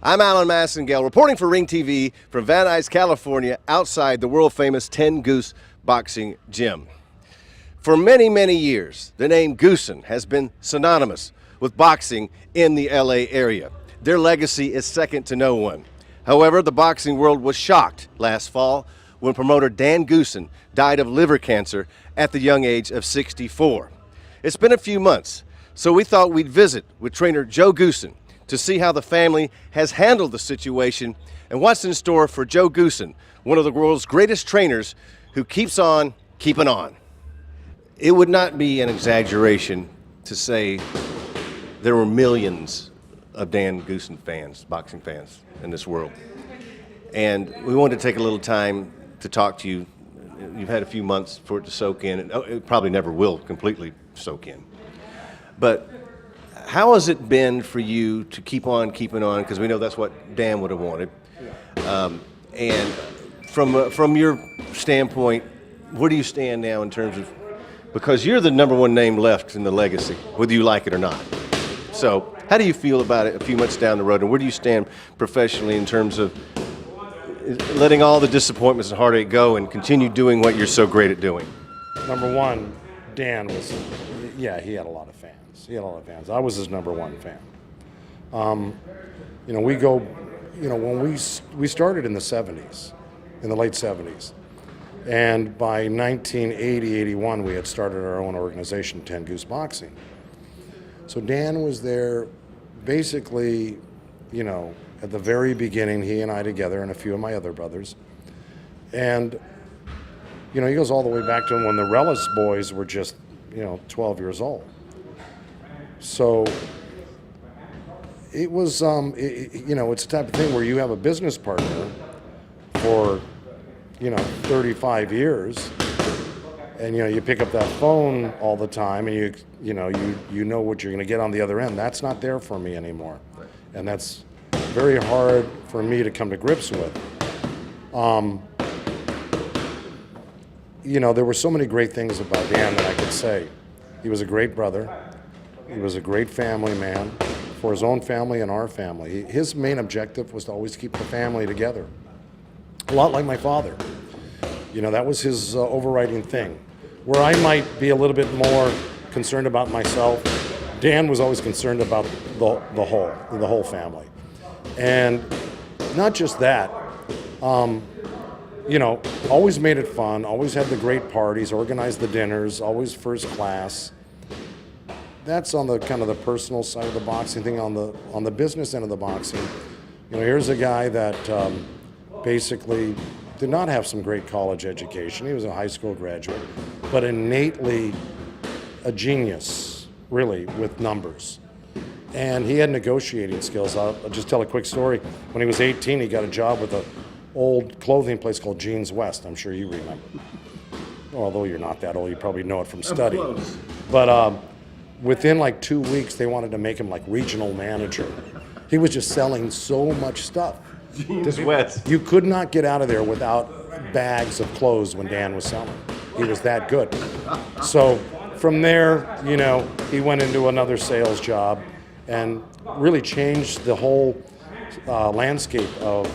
I'm Alan Massengale, reporting for Ring TV from Van Nuys, California, outside the world-famous 10 Goose Boxing Gym. For many, many years, the name Goossen has been synonymous with boxing in the LA area. Their legacy is second to no one. However, the boxing world was shocked last fall when promoter Dan Goossen died of liver cancer at the young age of 64. It's been a few months, so we thought we'd visit with Trainer Joe Goossen to see how the family has handled the situation and what's in store for Joe Goossen, one of the world's greatest trainers who keeps on keeping on. It would not be an exaggeration to say there were millions of Dan Goossen fans, boxing fans in this world. And we wanted to take a little time to talk to you. You've had a few months for it to soak in, and it probably never will completely soak in. But how has it been for you to keep on keeping on? Because we know that's what Dan would have wanted. And from your standpoint, where do you stand now in terms of, because you're the number one name left in the legacy, whether you like it or not. So how do you feel about it a few months down the road, and where do you stand professionally in terms of letting all the disappointments and heartache go and continue doing what you're so great at doing? Number one, Dan was, he had a lot of fans. He had a lot of fans. I was his number one fan. When we started in the 70s, in the late 70s, and by 1980, 81, we had started our own organization, 10 Goose Boxing. So Dan was there basically, at the very beginning, he and I together and a few of my other brothers. And, he goes all the way back to when the Rellis boys were just, 12 years old. So it was, it's the type of thing where you have a business partner for, 35 years, and you pick up that phone all the time, and you know what you're going to get on the other end. That's not there for me anymore, and that's very hard for me to come to grips with. There were so many great things about Dan that I could say. He was a great brother. He was a great family man for his own family and our family. His main objective was to always keep the family together. A lot like my father. That was his overriding thing. Where I might be a little bit more concerned about myself, Dan was always concerned about the whole family. And not just that, always made it fun, always had the great parties, organized the dinners, always first class. That's on the kind of the personal side of the boxing thing. On the business end of the boxing, here's a guy that basically did not have some great college education. He was a high school graduate, but innately a genius, really, with numbers. And he had negotiating skills. I'll just tell a quick story. When he was 18, he got a job with an old clothing place called Jeans West. I'm sure you remember. Although you're not that old, you probably know it from study. But within like 2 weeks, they wanted to make him like regional manager. He was just selling so much stuff. Jeans West. You could not get out of there without bags of clothes when Dan was selling. He was that good. So from there, he went into another sales job and really changed the whole landscape of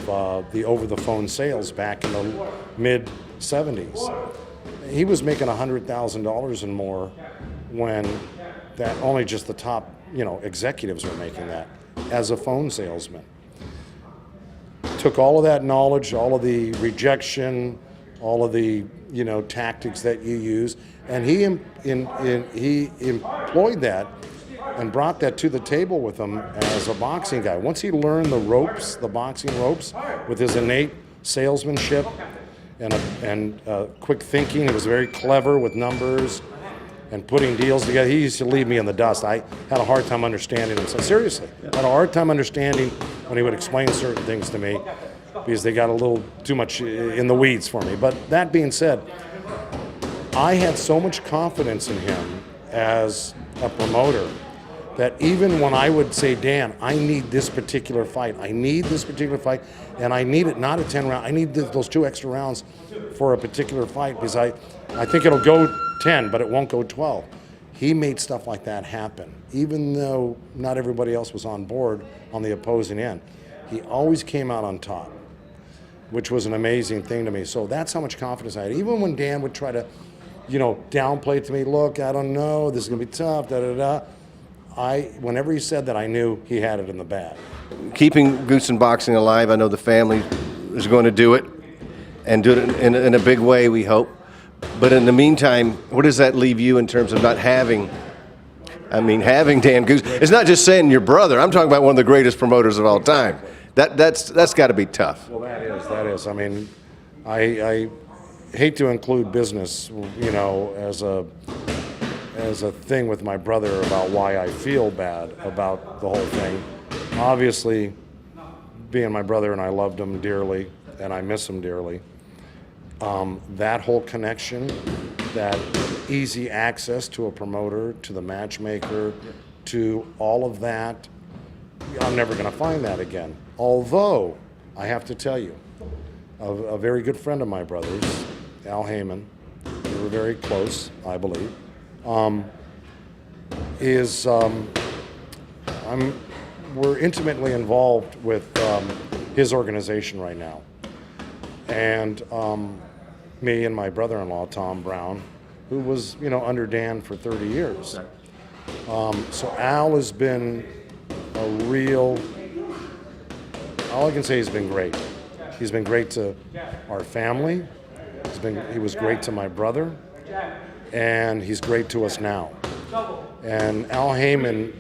the over-the-phone sales back in the mid-'70s. He was making $100,000 and more when that only just the top, executives were making that as a phone salesman. Took all of that knowledge, all of the rejection, all of the tactics that you use, and he employed that and brought that to the table with him as a boxing guy. Once he learned the boxing ropes, with his innate salesmanship and quick thinking, he was very clever with numbers and putting deals together. He used to leave me in the dust. I had a hard time understanding him. So seriously, I had a hard time understanding when he would explain certain things to me because they got a little too much in the weeds for me. But that being said, I had so much confidence in him as a promoter that even when I would say, Dan, I need this particular fight, and I need it not a 10 round, I need those 2 extra rounds for a particular fight because I think it'll go 10, but it won't go 12. He made stuff like that happen, even though not everybody else was on board on the opposing end. he always came out on top, which was an amazing thing to me. So that's how much confidence I had. Even when Dan would try to, downplay it to me, look, I don't know, this is gonna be tough, whenever he said that, I knew he had it in the bag. Keeping Goossen Boxing alive, I know the family is going to do it, and do it in a big way, we hope. But in the meantime, what does that leave you in terms of not having, having Dan Goossen? It's not just saying your brother. I'm talking about one of the greatest promoters of all time. That's got to be tough. Well, that is. I hate to include business, as a thing with my brother about why I feel bad about the whole thing. Obviously, being my brother, and I loved him dearly, and I miss him dearly. That whole connection, that easy access to a promoter, to the matchmaker, to all of that, I'm never going to find that again. Although, I have to tell you, a very good friend of my brother's, Al Heyman, we were very close, I believe, we're intimately involved with his organization right now. And me and my brother-in-law, Tom Brown, who was, under Dan for 30 years. So Al has been a real, all I can say, he's been great. He's been great to our family. He was great to my brother, and he's great to us now. And Al Heyman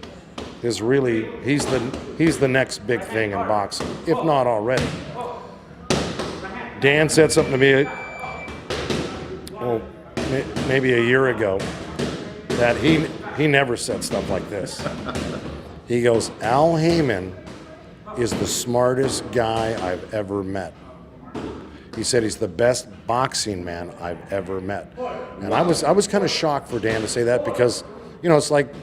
is really, he's the next big thing in boxing, if not already. Dan said something to me, maybe a year ago, that he never said stuff like this. He goes, Al Heyman is the smartest guy I've ever met. He said he's the best boxing man I've ever met. And I was kind of shocked for Dan to say that, because, it's like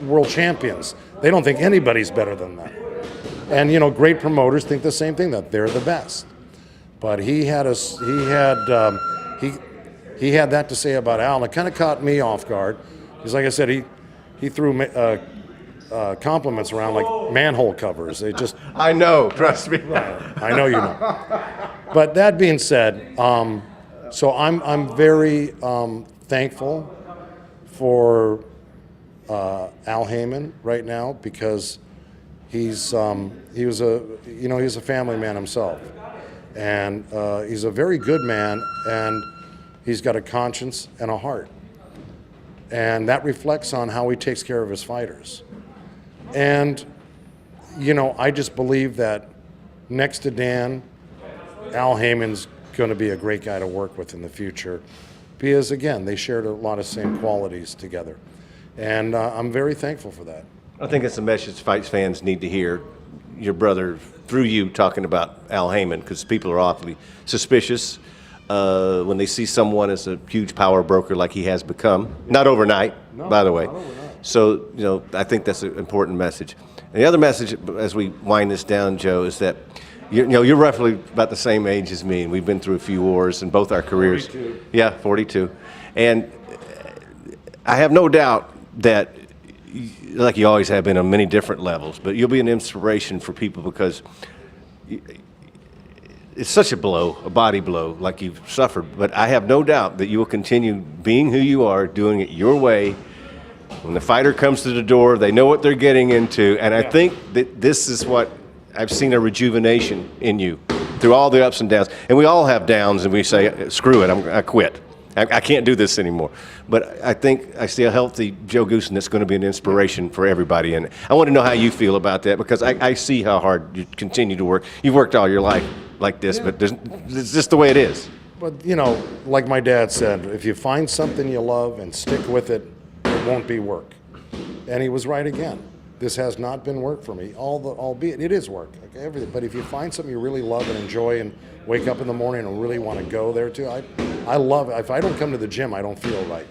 world champions. They don't think anybody's better than them. And, great promoters think the same thing, that they're the best. But he had that to say about Al, and it kind of caught me off guard. Because like I said, he threw compliments around like manhole covers. I know, trust me. I know you know. But that being said, so I'm very thankful for Al Heyman right now, because he was a family man himself, and he's a very good man, and he's got a conscience and a heart, and that reflects on how he takes care of his fighters. And I just believe that next to Dan, Al Heyman's going to be a great guy to work with in the future, because again, they shared a lot of same qualities together, and I'm very thankful for that. I think it's a message fights fans need to hear. Your brother, through you, talking about Al Heyman, because people are awfully suspicious when they see someone as a huge power broker like he has become. Not overnight, by the way. Not overnight. So, I think that's an important message. And the other message, as we wind this down, Joe, is that you're roughly about the same age as me, and we've been through a few wars in both our careers. 42. Yeah, 42. And I have no doubt that, like you always have been on many different levels, but you'll be an inspiration for people, because it's such a blow, a body blow, like you've suffered. But I have no doubt that you will continue being who you are, doing it your way. When the fighter comes to the door, they know what they're getting into. And I think that this is what I've seen, a rejuvenation in you through all the ups and downs. And we all have downs, and we say, screw it, I quit. I can't do this anymore. But I think I see a healthy Joe Goossen that's going to be an inspiration for everybody. And I want to know how you feel about that, because I see how hard you continue to work. You've worked all your life like this, but it's just the way it is. But, like my dad said, if you find something you love and stick with it, it won't be work. And he was right again. This has not been work for me, albeit it is work. But if you find something you really love and enjoy, and wake up in the morning and really want to go there too, I love it. If I don't come to the gym, I don't feel right.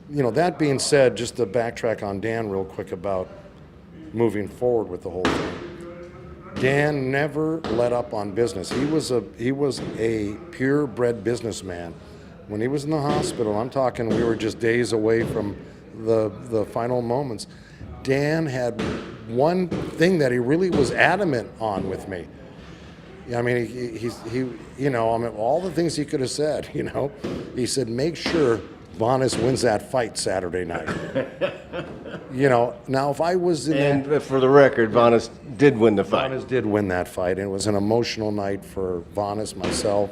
That being said, just to backtrack on Dan real quick about moving forward with the whole thing. Dan never let up on business. He was a purebred businessman. When he was in the hospital, I'm talking, we were just days away from the final moments. Dan had one thing that he really was adamant on with me. I mean, he you know, I mean, all the things he could have said, you know, he said, make sure Vanes wins that fight Saturday night. You know, now if I was in And for the record, Vanes did win the fight. Vanes did win that fight, and it was an emotional night for Vanes, myself.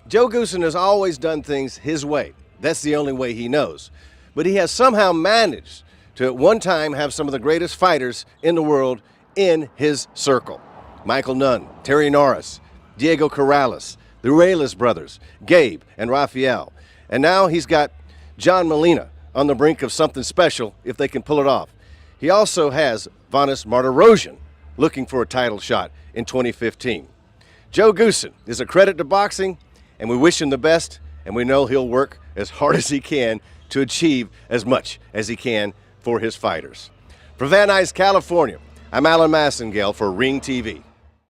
Joe Goossen has always done things his way. That's the only way he knows. But he has somehow managed to at one time have some of the greatest fighters in the world in his circle. Michael Nunn, Terry Norris, Diego Corrales, the Reyes brothers, Gabe and Rafael. And now he's got John Molina on the brink of something special if they can pull it off. He also has Vanes Martirosyan looking for a title shot in 2015. Joe Goossen is a credit to boxing, and we wish him the best, and we know he'll work as hard as he can to achieve as much as he can for his fighters. From Van Nuys, California, I'm Alan Massengale for Ring TV.